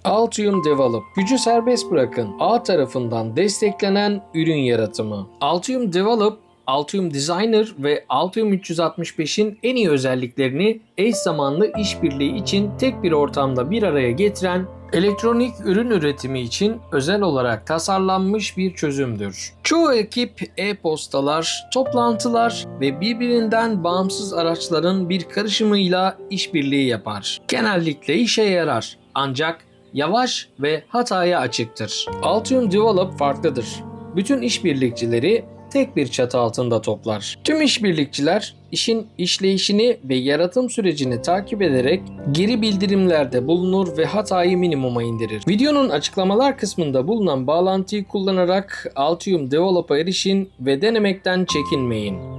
Altium Develop, gücü serbest bırakın, ağ tarafından desteklenen ürün yaratımı. Altium Develop, Altium Designer ve Altium 365'in en iyi özelliklerini eş zamanlı işbirliği için tek bir ortamda bir araya getiren elektronik ürün üretimi için özel olarak tasarlanmış bir çözümdür. Çoğu ekip e-postalar, toplantılar ve birbirinden bağımsız araçların bir karışımıyla işbirliği yapar. Genellikle işe yarar, ancak yavaş ve hataya açıktır. Altium Develop farklıdır. Bütün işbirlikçileri tek bir çatı altında toplar. Tüm işbirlikçiler işin işleyişini ve yaratım sürecini takip ederek geri bildirimlerde bulunur ve hatayı minimuma indirir. Videonun açıklamalar kısmında bulunan bağlantıyı kullanarak Altium Develop'a erişin ve denemekten çekinmeyin.